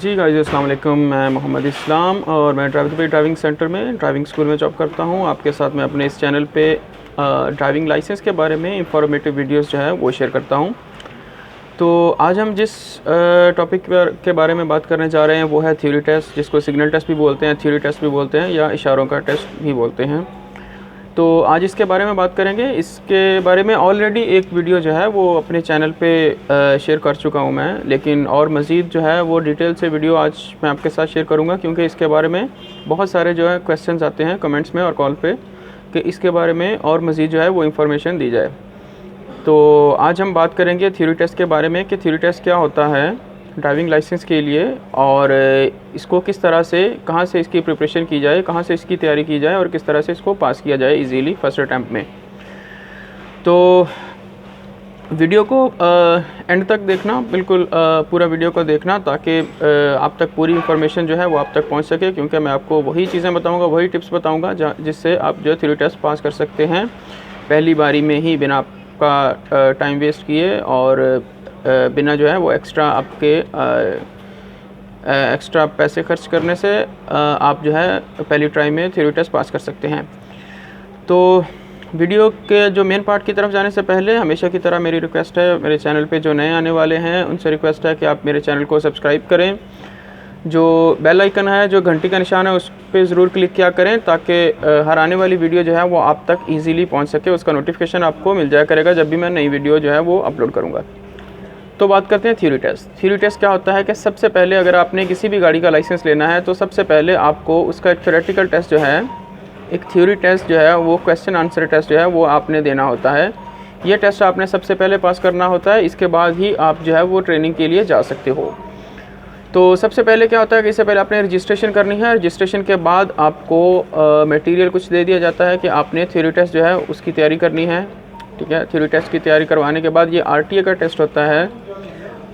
जी guys, अस्सलाम वालेकुम। मैं मोहम्मद इस्लाम और मैं ड्राइविंग सेंटर में ड्राइविंग स्कूल में जॉब करता हूं। आपके साथ मैं अपने इस चैनल पे ड्राइविंग लाइसेंस के बारे में इंफॉर्मेटिव वीडियोस जो है वो शेयर करता हूं। तो आज हम जिस टॉपिक के बारे में बात करने जा रहे हैं वो है थ्योरी टेस्ट, जिसको सिग्नल टेस्ट भी बोलते हैं, थ्योरी टेस्ट भी बोलते हैं या इशारों का टेस्ट भी बोलते हैं। तो आज इसके बारे में बात करेंगे। इसके बारे में ऑलरेडी एक वीडियो जो है वो अपने चैनल पे शेयर कर चुका हूँ मैं, लेकिन और मज़ीद जो है वो डिटेल से वीडियो आज मैं आपके साथ शेयर करूँगा, क्योंकि इसके बारे में बहुत सारे जो है क्वेश्चंस आते हैं कमेंट्स में और कॉल पे कि इसके बारे में और मज़ीद जो है वो इन्फॉर्मेशन दी जाए। तो आज हम बात करेंगे थ्योरी टेस्ट के बारे में कि थ्योरी टेस्ट क्या होता है ड्राइविंग लाइसेंस के लिए और इसको किस तरह से, कहाँ से इसकी प्रिपरेशन की जाए, कहाँ से इसकी तैयारी की जाए और किस तरह से इसको पास किया जाए इजीली फर्स्ट अटैम्प्ट में। तो वीडियो को एंड तक देखना, बिल्कुल पूरा वीडियो को देखना, ताकि आप तक पूरी इन्फॉर्मेशन जो है वो आप तक पहुंच सके, क्योंकि मैं आपको वही चीज़ें बताऊंगा, वही टिप्स बताऊंगा जिससे आप जो थ्योरी टेस्ट पास कर सकते हैं पहली बारी में ही, बिना आपका टाइम वेस्ट किए और बिना जो है वो एक्स्ट्रा आपके एक्स्ट्रा पैसे खर्च करने से आप जो है पहली ट्राई में थ्योरी टेस्ट पास कर सकते हैं। तो वीडियो के जो मेन पार्ट की तरफ जाने से पहले हमेशा की तरह मेरी रिक्वेस्ट है, मेरे चैनल पे जो नए आने वाले हैं उनसे रिक्वेस्ट है कि आप मेरे चैनल को सब्सक्राइब करें। जो बेल आइकन है, जो घंटी का निशान है, उस पर ज़रूर क्लिक किया करें, ताकि हर आने वाली वीडियो जो है वो आप तक ईज़िली पहुँच सके। उसका नोटिफिकेशन आपको मिल जाया करेगा जब भी मैं नई वीडियो जो है वो अपलोड करूँगा। तो बात करते हैं थ्योरी टेस्ट। थ्योरी टेस्ट क्या होता है कि सबसे पहले अगर आपने किसी भी गाड़ी का लाइसेंस लेना है तो सबसे पहले आपको उसका एक थ्योरेटिकल टेस्ट जो है, एक थ्योरी टेस्ट जो है वो क्वेश्चन आंसर टेस्ट जो है वो आपने देना होता है। ये टेस्ट आपने सबसे पहले पास करना होता है, इसके बाद ही आप जो है वो ट्रेनिंग के लिए जा सकते हो। तो सबसे पहले क्या होता है कि इससे पहले आपने रजिस्ट्रेशन करनी है। रजिस्ट्रेशन के बाद आपको मटेरियल कुछ दे दिया जाता है कि आपने थ्योरी टेस्ट जो है उसकी तैयारी करनी है, ठीक है। थ्योरी टेस्ट की तैयारी करवाने के बाद ये RTA का टेस्ट होता है,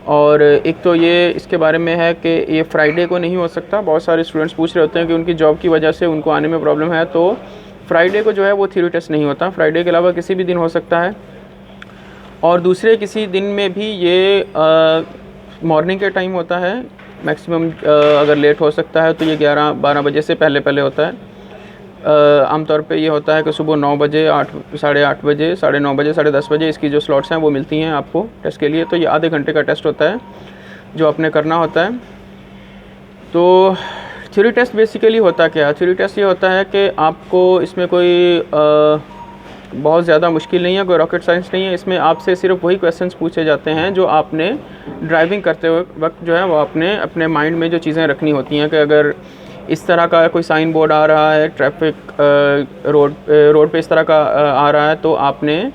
और एक तो ये इसके बारे में है कि ये फ्राइडे को नहीं हो सकता। बहुत सारे स्टूडेंट्स पूछ रहे होते हैं कि उनकी जॉब की वजह से उनको आने में प्रॉब्लम है, तो फ्राइडे को जो है वो थ्योरी टेस्ट नहीं होता। फ्राइडे के अलावा किसी भी दिन हो सकता है, और दूसरे किसी दिन में भी ये मॉर्निंग के टाइम होता है। मैक्सिमम अगर लेट हो सकता है तो ये 11-12 बजे से पहले होता है। आमतौर पे ये होता है कि सुबह 9 बजे, 8, साढ़े 8 बजे, साढ़े 9 बजे, साढ़े 10 बजे इसकी जो स्लॉट्स हैं वो मिलती हैं आपको टेस्ट के लिए। तो ये आधे घंटे का टेस्ट होता है जो आपने करना होता है। तो थ्योरी टेस्ट बेसिकली होता क्या है? थ्योरी टेस्ट ये होता है कि आपको इसमें कोई बहुत ज़्यादा मुश्किल नहीं है, कोई रॉकेट साइंस नहीं है। इसमें आपसे सिर्फ वही क्वेश्चंस पूछे जाते हैं जो आपने ड्राइविंग करते वक्त जो है वो आपने अपने माइंड में जो चीज़ें रखनी होती हैं कि अगर इस तरह का कोई साइन बोर्ड आ रहा है, ट्रैफिक रोड पे इस तरह का आ रहा है, तो आपने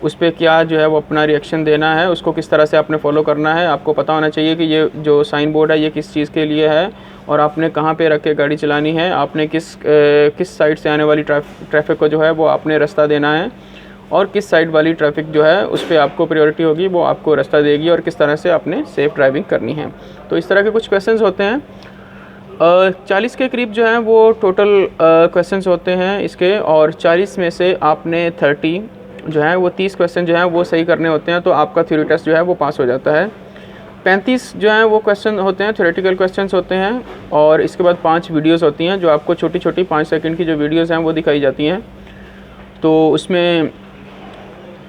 उस पर क्या जो है वो अपना रिएक्शन देना है, उसको किस तरह से आपने फॉलो करना है। आपको पता होना चाहिए कि ये जो साइन बोर्ड है ये किस चीज़ के लिए है और आपने कहाँ पे रख के गाड़ी चलानी है, आपने किस साइड से आने वाली ट्रैफिक को जो है वो आपने रास्ता देना है, और किस साइड वाली ट्रैफिक जो है उस पर आपको प्रायोरिटी होगी, वो आपको रास्ता देगी, और किस तरह से आपने सेफ़ ड्राइविंग करनी है। तो इस तरह के कुछ क्वेश्चंस होते हैं। 40 के करीब जो है वो टोटल क्वेश्चंस होते हैं इसके, और 40 में से आपने 30 जो है वो 30 क्वेश्चन जो है वो सही करने होते हैं, तो आपका थ्योरी टेस्ट जो है वो पास हो जाता है। 35 जो है वो क्वेश्चन होते हैं, थ्योरेटिकल क्वेश्चंस होते हैं, और इसके बाद 5 वीडियोस होती हैं जो आपको छोटी छोटी 5 सेकंड की जो वीडियोस हैं वो दिखाई जाती हैं। तो उसमें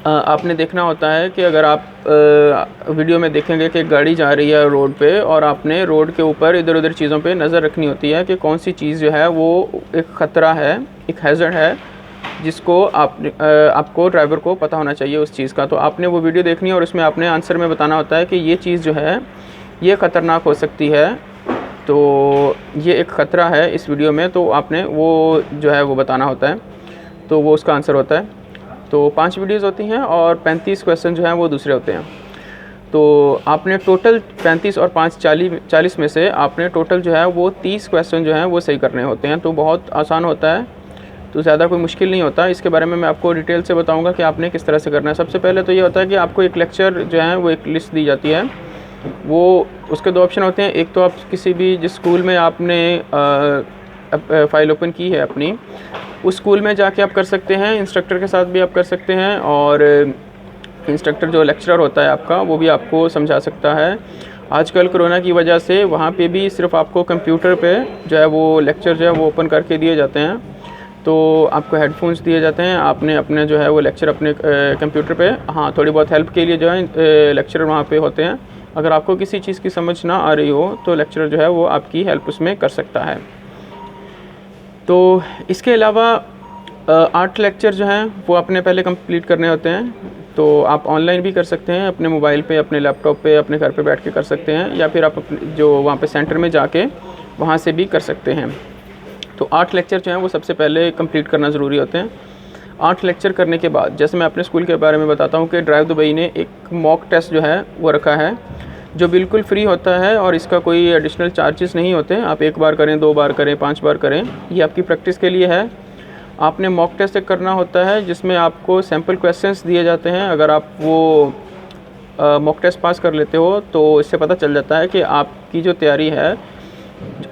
आपने देखना होता है कि अगर आप वीडियो में देखेंगे कि गाड़ी जा रही है रोड पे, और आपने रोड के ऊपर इधर उधर चीज़ों पे नज़र रखनी होती है कि कौन सी चीज़ जो है वो एक ख़तरा है, एक हैज़र्ड है, जिसको आपको ड्राइवर को पता होना चाहिए उस चीज़ का। तो आपने वो वीडियो देखनी है और उसमें आपने आंसर में बताना होता है कि ये चीज़ जो है ये ख़तरनाक हो सकती है, तो ये एक ख़तरा है इस वीडियो में, तो आपने वो जो है वो बताना होता है, तो वो उसका आंसर होता है। तो 5 वीडियोज़ होती हैं और 35 क्वेश्चन जो हैं वो दूसरे होते हैं। तो आपने टोटल 35 और 5 40 में से आपने टोटल जो है वो 30 क्वेश्चन जो हैं वो सही करने होते हैं। तो बहुत आसान होता है, तो ज़्यादा कोई मुश्किल नहीं होता। इसके बारे में मैं आपको डिटेल से बताऊंगा कि आपने किस तरह से करना है। सबसे पहले तो ये होता है कि आपको एक लेक्चर जो है वो एक लिस्ट दी जाती है, वो उसके 2 ऑप्शन होते हैं। एक तो आप किसी भी जिस स्कूल में आपने फ़ाइल ओपन की है अपनी, उस स्कूल में जाके आप कर सकते हैं, इंस्ट्रक्टर के साथ भी आप कर सकते हैं, और इंस्ट्रक्टर जो लेक्चरर होता है आपका वो भी आपको समझा सकता है। आजकल कोरोना की वजह से वहाँ पे भी सिर्फ आपको कंप्यूटर पे जो है वो लेक्चर जो है वो ओपन करके दिए जाते हैं। तो आपको हेडफोन्स दिए जाते हैं, आपने अपने जो है वो लेक्चर अपने कंप्यूटर पे, हाँ थोड़ी बहुत हेल्प के लिए जो है लेक्चरर वहाँ पे होते हैं। अगर आपको किसी चीज़ की समझ ना आ रही हो तो लेक्चरर जो है वो आपकी हेल्प उसमें कर सकता है। तो इसके अलावा 8 लेक्चर जो हैं वो आपने पहले कंप्लीट करने होते हैं। तो आप ऑनलाइन भी कर सकते हैं, अपने मोबाइल पे, अपने लैपटॉप पे, अपने घर पे बैठ के कर सकते हैं, या फिर आप जो वहाँ पे सेंटर में जाके वहाँ से भी कर सकते हैं। तो 8 लेक्चर जो हैं वो सबसे पहले कंप्लीट करना ज़रूरी होते हैं। 8 लेक्चर करने के बाद, जैसे मैं अपने स्कूल के बारे में बताता हूँ कि ड्राइव दुबई ने एक मॉक टेस्ट जो है वो रखा है, जो बिल्कुल फ्री होता है और इसका कोई एडिशनल चार्जेस नहीं होते। आप 1 बार करें, 2 बार करें, 5 बार करें, ये आपकी प्रैक्टिस के लिए है। आपने मॉक टेस्ट करना होता है जिसमें आपको सैम्पल क्वेश्चंस दिए जाते हैं। अगर आप वो मॉक टेस्ट पास कर लेते हो तो इससे पता चल जाता है कि आपकी जो तैयारी है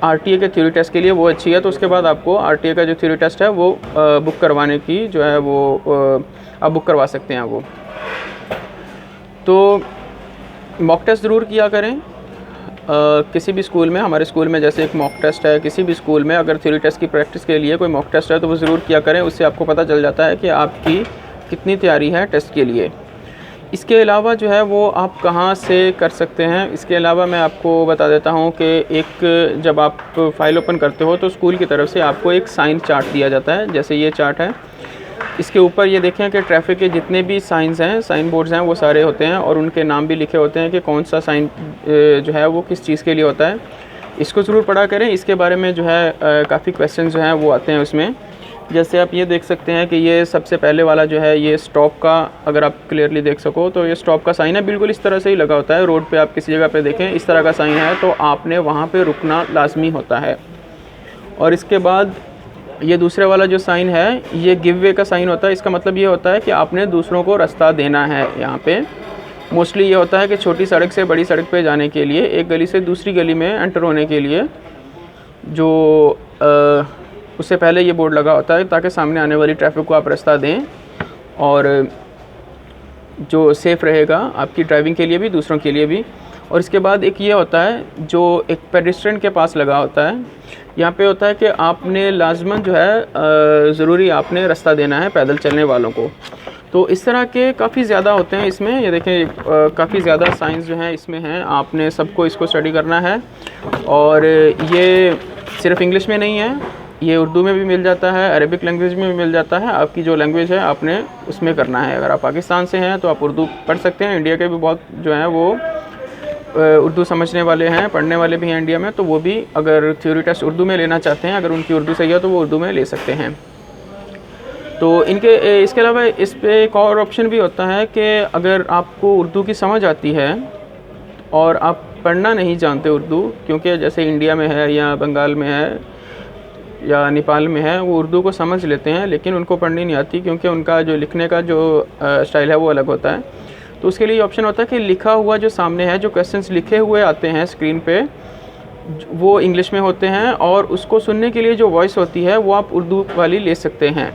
आरटीए के थ्योरी टेस्ट के लिए वो अच्छी है। तो उसके बाद आपको आरटीए का जो थ्योरी टेस्ट है वो बुक करवाने की जो है वो आप बुक करवा सकते हैं वो। तो मॉक टेस्ट ज़रूर किया करें। किसी भी स्कूल में, हमारे स्कूल में जैसे एक मॉक टेस्ट है, किसी भी स्कूल में अगर थ्योरी टेस्ट की प्रैक्टिस के लिए कोई मॉक टेस्ट है तो वो ज़रूर किया करें। उससे आपको पता चल जाता है कि आपकी कितनी तैयारी है टेस्ट के लिए। इसके अलावा जो है वो आप कहाँ से कर सकते हैं, इसके अलावा मैं आपको बता देता हूँ कि एक जब आप फाइल ओपन करते हो तो स्कूल की तरफ से आपको एक साइन चार्ट दिया जाता है। जैसे ये चार्ट है, इसके ऊपर ये देखें कि ट्रैफिक के जितने भी साइंस हैं, साइन बोर्ड्स हैं, वो सारे होते हैं और उनके नाम भी लिखे होते हैं कि कौन सा साइन जो है वो किस चीज़ के लिए होता है। इसको ज़रूर पढ़ा करें। इसके बारे में जो है काफ़ी क्वेश्चन जो हैं वो आते हैं उसमें। जैसे आप ये देख सकते हैं कि ये सबसे पहले वाला जो है ये स्टॉप का, अगर आप क्लियरली देख सको तो ये स्टॉप का साइन है, बिल्कुल इस तरह से ही लगा होता है। रोड पे आप किसी जगह पे देखें इस तरह का साइन है तो आपने वहाँ पे रुकना लाजमी होता है। और इसके बाद ये दूसरे वाला जो साइन है ये गिव वे का साइन होता है। इसका मतलब ये होता है कि आपने दूसरों को रास्ता देना है। यहाँ पे मोस्टली ये होता है कि छोटी सड़क से बड़ी सड़क पे जाने के लिए, एक गली से दूसरी गली में एंटर होने के लिए जो उससे पहले ये बोर्ड लगा होता है ताकि सामने आने वाली ट्रैफिक को आप रास्ता दें और जो सेफ़ रहेगा आपकी ड्राइविंग के लिए भी, दूसरों के लिए भी। और इसके बाद एक ये होता है जो एक पेडेस्ट्रियन के पास लगा होता है। यहाँ पे होता है कि आपने लाजमन जो है ज़रूरी आपने रास्ता देना है पैदल चलने वालों को। तो इस तरह के काफ़ी ज़्यादा होते हैं इसमें। ये देखें काफ़ी ज़्यादा साइंस जो हैं इसमें हैं, आपने सबको इसको स्टडी करना है। और ये सिर्फ इंग्लिश में नहीं है, ये उर्दू में भी मिल जाता है, अरेबिक लैंग्वेज में भी मिल जाता है। आपकी जो लैंग्वेज है आपने उसमें करना है। अगर आप पाकिस्तान से हैं तो आप उर्दू पढ़ सकते हैं। इंडिया के भी बहुत जो हैं वो उर्दू समझने वाले हैं, पढ़ने वाले भी हैं इंडिया में, तो वो भी अगर थ्योरी टेस्ट उर्दू में लेना चाहते हैं, अगर उनकी उर्दू सही है तो वो उर्दू में ले सकते हैं। तो इसके अलावा इस पे एक और ऑप्शन भी होता है कि अगर आपको उर्दू की समझ आती है और आप पढ़ना नहीं जानते उर्दू, क्योंकि जैसे इंडिया में है या बंगाल में है या नेपाल में है, वो उर्दू को समझ लेते हैं लेकिन उनको पढ़नी नहीं आती क्योंकि उनका जो लिखने का जो स्टाइल है वो अलग होता है। तो उसके लिए ऑप्शन होता है कि लिखा हुआ जो सामने है, जो क्वेश्चंस लिखे हुए आते हैं स्क्रीन पे, वो इंग्लिश में होते हैं और उसको सुनने के लिए जो वॉइस होती है वो आप उर्दू वाली ले सकते हैं।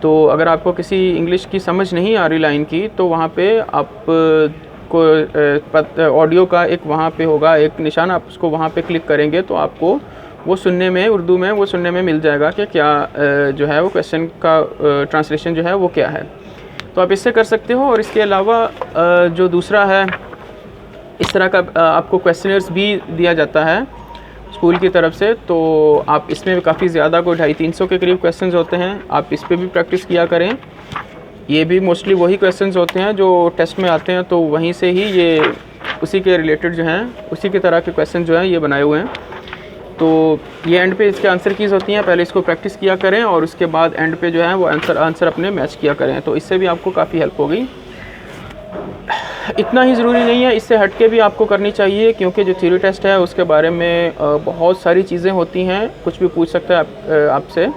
तो अगर आपको किसी इंग्लिश की समझ नहीं आ रही लाइन की तो वहाँ पे आप को ऑडियो का एक वहाँ पे होगा एक निशान, आप उसको वहाँ पे क्लिक करेंगे तो आपको वो सुनने में, उर्दू में वो सुनने में मिल जाएगा कि क्या जो है वो क्वेश्चन का ट्रांसलेशन जो है वो क्या है। तो आप इससे कर सकते हो। और इसके अलावा जो दूसरा है, इस तरह का आपको क्वेश्चनर्स भी दिया जाता है स्कूल की तरफ से। तो आप इसमें भी काफ़ी ज़्यादा, कोई 250-300 के करीब क्वेश्चंस होते हैं, आप इस पर भी प्रैक्टिस किया करें। ये भी मोस्टली वही क्वेश्चंस होते हैं जो टेस्ट में आते हैं, तो वहीं से ही ये उसी के रिलेटेड जो हैं, उसी की तरह के क्वेश्चन जो हैं ये बनाए हुए हैं। तो ये एंड पे इसके आंसर कीज़ होती हैं, पहले इसको प्रैक्टिस किया करें और उसके बाद एंड पे जो है वो आंसर अपने मैच किया करें। तो इससे भी आपको काफ़ी हेल्प होगी। इतना ही ज़रूरी नहीं है, इससे हट के भी आपको करनी चाहिए, क्योंकि जो थ्योरी टेस्ट है उसके बारे में बहुत सारी चीज़ें होती हैं, कुछ भी पूछ सकता है आपसे।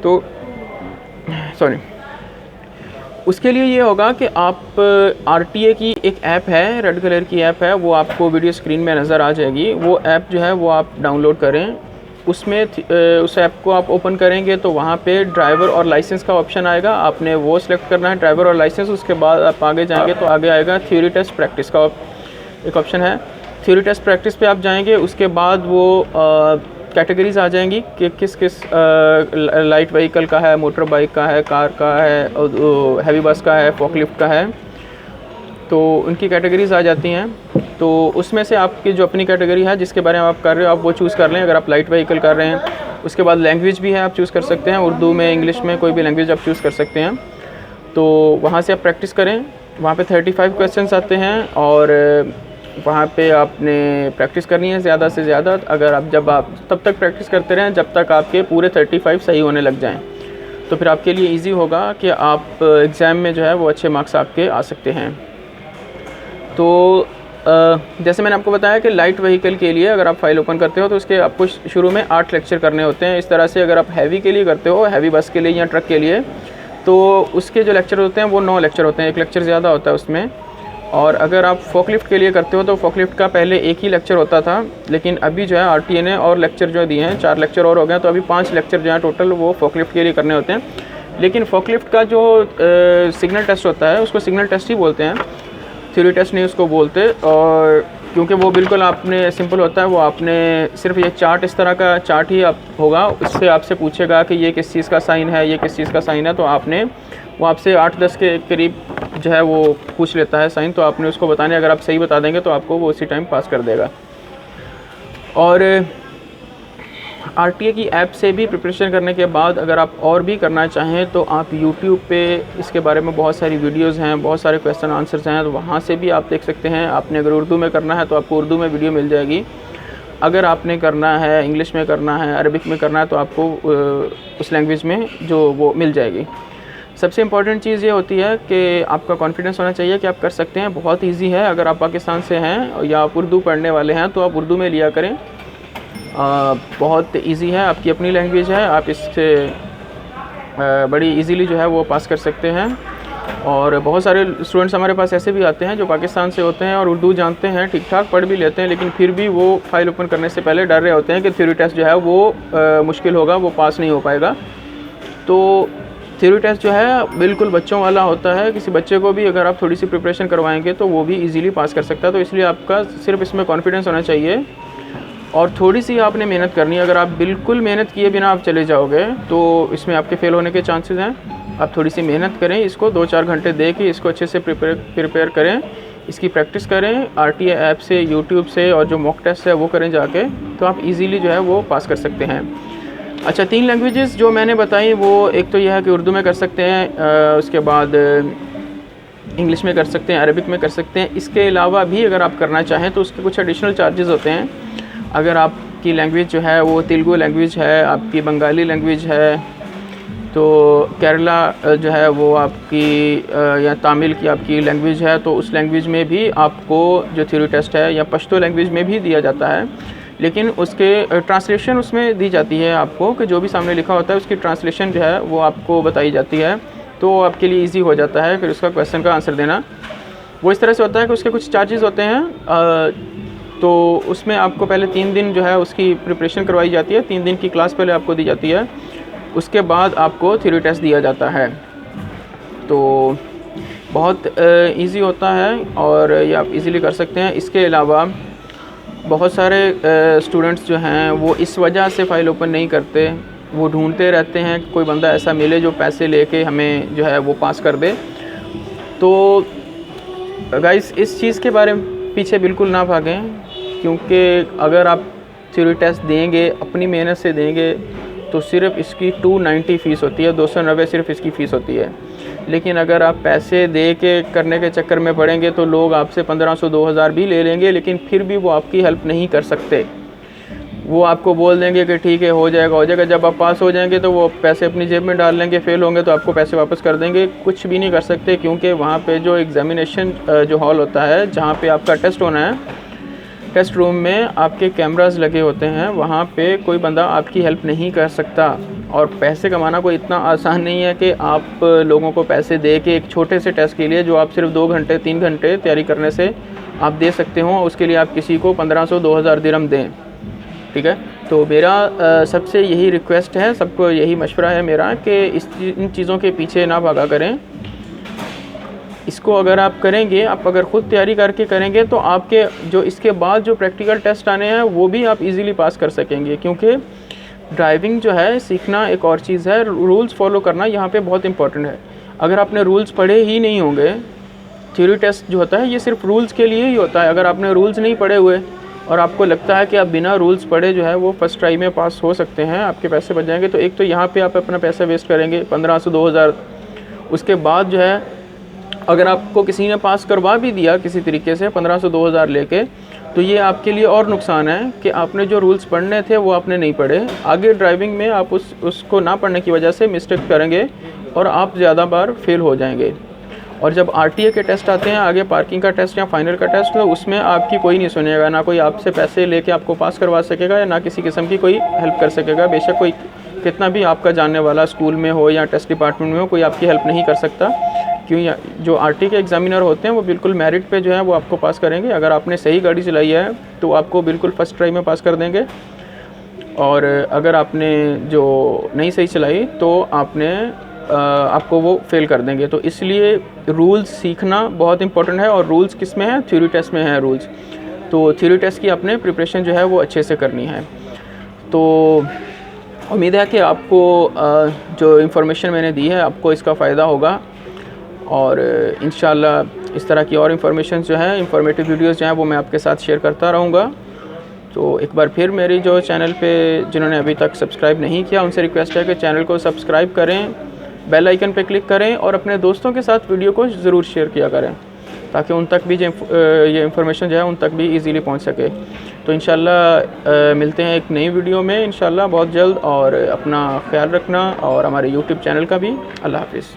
तो सॉरी, उसके लिए ये होगा कि आप आरटीए की एक ऐप है, रेड कलर की ऐप है, वो आपको वीडियो स्क्रीन में नज़र आ जाएगी। वो ऐप जो है वो आप डाउनलोड करें। उसमें उस ऐप को आप ओपन करेंगे तो वहाँ पे ड्राइवर और लाइसेंस का ऑप्शन आएगा, आपने वो सिलेक्ट करना है, ड्राइवर और लाइसेंस। उसके बाद आप आगे जाएंगे तो आगे आएगा थ्योरी टेस्ट प्रैक्टिस का एक ऑप्शन है। थ्योरी टेस्ट प्रैक्टिस पे आप जाएंगे, उसके बाद वो कैटेगरीज आ जाएंगी कि किस किस लाइट व्हीकल का है, मोटर बाइक का है, कार का है, हैवी बस का है, फॉकलिफ्ट का है, तो उनकी कैटेगरीज आ जाती हैं। तो उसमें से आपकी जो अपनी कैटेगरी है जिसके बारे में आप कर रहे हो आप वो चूज़ कर लें। अगर आप लाइट व्हीकल कर रहे हैं, उसके बाद लैंग्वेज भी है, आप चूज़ कर सकते हैं, उर्दू में, इंग्लिश में, कोई भी लैंग्वेज आप चूज़ कर सकते हैं। तो वहाँ से आप प्रैक्टिस करें। वहाँ पे 35 क्वेश्चंस आते हैं और वहाँ पे आपने प्रैक्टिस करनी है ज़्यादा से ज़्यादा। अगर आप तब तक प्रैक्टिस करते रहें जब तक आपके पूरे 35 सही होने लग जाएं, तो फिर आपके लिए इजी होगा कि आप एग्ज़ाम में जो है वो अच्छे मार्क्स आपके आ सकते हैं। तो जैसे मैंने आपको बताया कि लाइट व्हीकल के लिए अगर आप फाइल ओपन करते हो तो उसके आपको शुरू में 8 लेक्चर करने होते हैं। इस तरह से अगर आप हैवी के लिए करते हो, हैवी बस के लिए या ट्रक के लिए, तो उसके जो लेक्चर होते हैं वो 9 लेक्चर होते हैं, 1 लेक्चर ज़्यादा होता है उसमें। और अगर आप फॉकलिफ्ट के लिए करते हो तो फॉकलिफ्ट का पहले 1 ही लेक्चर होता था, लेकिन अभी जो है आरटीए ने और लेक्चर जो दिए हैं, 4 लेक्चर और हो गए, तो अभी 5 लेक्चर जो है टोटल वो फॉकलिफ्ट के लिए करने होते हैं। लेकिन फॉकलिफ्ट का जो सिग्नल टेस्ट होता है उसको सिग्नल टेस्ट ही बोलते हैं, थ्योरी टेस्ट नहीं उसको बोलते। और क्योंकि वो बिल्कुल आपने सिंपल होता है, वो आपने सिर्फ ये चार्ट, इस तरह का चार्ट ही आप होगा, उससे आपसे पूछेगा कि ये किस चीज़ का साइन है, ये किस चीज़ का साइन है, तो आपने वो आपसे 8-10 के करीब जो है वो पूछ लेता है साइन, तो आपने उसको बताने, अगर आप सही बता देंगे तो आपको वो उसी टाइम पास कर देगा। और आरटीए की ऐप से भी प्रिपरेशन करने के बाद अगर आप और भी करना चाहें तो आप यूट्यूब पे इसके बारे में बहुत सारी वीडियोस हैं, बहुत सारे क्वेश्चन आंसर्स हैं, तो वहाँ से भी आप देख सकते हैं। आपने अगर उर्दू में करना है तो आपको उर्दू में वीडियो मिल जाएगी, अगर आपने करना है इंग्लिश में करना है, अरबिक में करना है, तो आपको उस लैंग्वेज में जो वो मिल जाएगी। सबसे इम्पॉर्टेंट चीज़ ये होती है कि आपका कॉन्फिडेंस होना चाहिए कि आप कर सकते हैं। बहुत ईजी है। अगर आप पाकिस्तान से हैं या आप उर्दू पढ़ने वाले हैं तो आप उर्दू में लिया करें, बहुत इजी है, आपकी अपनी लैंग्वेज है, आप इससे बड़ी इजीली जो है वो पास कर सकते हैं। और बहुत सारे स्टूडेंट्स हमारे पास ऐसे भी आते हैं जो पाकिस्तान से होते हैं और उर्दू जानते हैं, ठीक ठाक पढ़ भी लेते हैं, लेकिन फिर भी वो फाइल ओपन करने से पहले डर रहे होते हैं कि थ्योरी टेस्ट जो है वो मुश्किल होगा, वो पास नहीं हो पाएगा। तो थ्योरी टेस्ट जो है बिल्कुल बच्चों वाला होता है, किसी बच्चे को भी अगर आप थोड़ी सी प्रिपरेशन करवाएंगे तो वो भी इजीली पास कर सकता है। तो इसलिए आपका सिर्फ इसमें कॉन्फिडेंस होना चाहिए और थोड़ी सी आपने मेहनत करनी है। अगर आप बिल्कुल मेहनत किए बिना आप चले जाओगे तो इसमें आपके फ़ेल होने के चांसेस हैं। आप थोड़ी सी मेहनत करें, इसको 2-4 घंटे दे के इसको अच्छे से प्रिपेयर करें, इसकी प्रैक्टिस करें आरटीए ऐप से, यूट्यूब से, और जो मॉक टेस्ट है वो करें जाके, तो आप इजीली जो है वो पास कर सकते हैं। अच्छा, 3 लैंग्वेजेस जो मैंने बताई वो एक तो यह है कि उर्दू में कर सकते हैं, उसके बाद इंग्लिश में कर सकते हैं, अरबिक में कर सकते हैं। इसके अलावा भी अगर आप करना चाहें तो उसके कुछ एडिशनल चार्जेस होते हैं। अगर आपकी लैंग्वेज जो है वो तेलुगु लैंग्वेज है, आपकी बंगाली लैंग्वेज है, तो केरला जो है वो आपकी या तमिल की आपकी लैंग्वेज है, तो उस लैंग्वेज में भी आपको जो थ्योरी टेस्ट है, या पश्तो लैंग्वेज में भी दिया जाता है, लेकिन उसके ट्रांसलेशन उसमें दी जाती है आपको, कि जो भी सामने लिखा होता है उसकी ट्रांसलेशन जो है वो आपको बताई जाती है, तो आपके लिए ईजी हो जाता है फिर उसका क्वेश्चन का आंसर देना। वो इस तरह से होता है कि उसके कुछ चार्जेस होते हैं। तो उसमें आपको पहले 3 दिन जो है उसकी प्रिपरेशन करवाई जाती है, 3 दिन की क्लास पहले आपको दी जाती है, उसके बाद आपको थ्योरी टेस्ट दिया जाता है। तो बहुत इजी होता है और ये आप इजीली कर सकते हैं। इसके अलावा बहुत सारे स्टूडेंट्स जो हैं वो इस वजह से फ़ाइल ओपन नहीं करते, वो ढूंढते रहते हैं कि कोई बंदा ऐसा मिले जो पैसे लेके हमें जो है वो पास कर दे। तो गाइस, इस चीज़ के बारे में पीछे बिल्कुल ना भागें, क्योंकि अगर आप थ्योरी टेस्ट देंगे, अपनी मेहनत से देंगे, तो सिर्फ इसकी 290 फ़ीस होती है, 290 सिर्फ इसकी फ़ीस होती है। लेकिन अगर आप पैसे दे के करने के चक्कर में पड़ेंगे तो लोग आपसे 1500-2000 भी ले लेंगे, लेकिन फिर भी वो आपकी हेल्प नहीं कर सकते। वो आपको बोल देंगे कि ठीक है, हो जाएगा। जब आप पास हो जाएंगे तो वो पैसे अपनी जेब में डाल लेंगे, फ़ेल होंगे तो आपको पैसे वापस कर देंगे, कुछ भी नहीं कर सकते। क्योंकि वहाँ पे जो एग्ज़ामिनेशन जो हॉल होता है, जहाँ पे आपका टेस्ट होना है, टेस्ट रूम में आपके कैमरास लगे होते हैं, वहाँ पे कोई बंदा आपकी हेल्प नहीं कर सकता। और पैसे कमाना कोई इतना आसान नहीं है कि आप लोगों को पैसे दे के एक छोटे से टेस्ट के लिए, जो आप सिर्फ 2 घंटे 3 घंटे तैयारी करने से आप दे सकते हो, उसके लिए आप किसी को 1500-2000 दिरहम दें। ठीक है, तो मेरा सबसे यही रिक्वेस्ट है, सबको यही मशवरा है मेरा कि इन चीज़ों के पीछे ना भागा करें। इसको अगर आप करेंगे, आप अगर ख़ुद तैयारी करके करेंगे तो आपके जो इसके बाद जो प्रैक्टिकल टेस्ट आने हैं वो भी आप इजीली पास कर सकेंगे। क्योंकि ड्राइविंग जो है सीखना एक और चीज़ है, रूल्स फॉलो करना यहाँ पे बहुत इंपॉर्टेंट है। अगर आपने रूल्स पढ़े ही नहीं होंगे, थ्योरी टेस्ट जो होता है ये सिर्फ रूल्स के लिए ही होता है। अगर आपने रूल्स नहीं पढ़े हुए और आपको लगता है कि आप बिना रूल्स पढ़े जो है वो फर्स्ट ट्राई में पास हो सकते हैं, आपके पैसे बच जाएंगे, तो एक तो यहाँ पे आप अपना पैसा वेस्ट करेंगे 1500 2000। उसके बाद जो है अगर आपको किसी ने पास करवा भी दिया किसी तरीके से 1500 2000 लेके, तो ये आपके लिए और नुकसान है कि आपने जो रूल्स पढ़ने थे वो आपने नहीं पढ़े। आगे ड्राइविंग में आप उसको ना पढ़ने की वजह से मिस्टेक करेंगे और आप ज़्यादा बार फेल हो जाएंगे। और जब आरटीए के टेस्ट आते हैं, आगे पार्किंग का टेस्ट या फाइनल का टेस्ट, तो उसमें आपकी कोई नहीं सुनेगा, ना कोई आपसे पैसे लेके आपको पास करवा सकेगा या ना किसी किस्म की कोई हेल्प कर सकेगा। बेशक कोई कितना भी आपका जानने वाला स्कूल में हो या टेस्ट डिपार्टमेंट में हो, कोई आपकी हेल्प नहीं कर सकता। क्यों? जो आरटीए के एग्जामिनर होते हैं वो बिल्कुल मेरिट पे जो है वो आपको पास करेंगे। अगर आपने सही गाड़ी चलाई है तो आपको बिल्कुल फर्स्ट ट्राई में पास कर देंगे, और अगर आपने जो नहीं सही चलाई तो आपको वो फेल कर देंगे। तो इसलिए रूल्स सीखना बहुत इंपॉर्टेंट है। और रूल्स किस में है? थ्योरी टेस्ट में है रूल्स। तो थ्योरी टेस्ट की आपने प्रिपरेशन जो है वो अच्छे से करनी है। तो उम्मीद है कि आपको जो इन्फॉर्मेशन मैंने दी है आपको इसका फ़ायदा होगा, और इंशाल्लाह इस तरह की और इन्फॉर्मेशन जो है, इंफॉर्मेटिव वीडियोज़ जो हैं वो मैं आपके साथ शेयर करता रहूँगा। तो एक बार फिर मेरी जो चैनल पे जिन्होंने अभी तक सब्सक्राइब नहीं किया उनसे रिक्वेस्ट है कि चैनल को सब्सक्राइब करें, बेल आइकन पे क्लिक करें और अपने दोस्तों के साथ वीडियो को ज़रूर शेयर किया करें, ताकि उन तक भी ये इन्फॉर्मेशन जो है उन तक भी इजीली पहुंच सके। तो इंशाल्लाह मिलते हैं एक नई वीडियो में इंशाल्लाह बहुत जल्द, और अपना ख्याल रखना और हमारे यूट्यूब चैनल का भी। अल्लाह हाफ़िज़।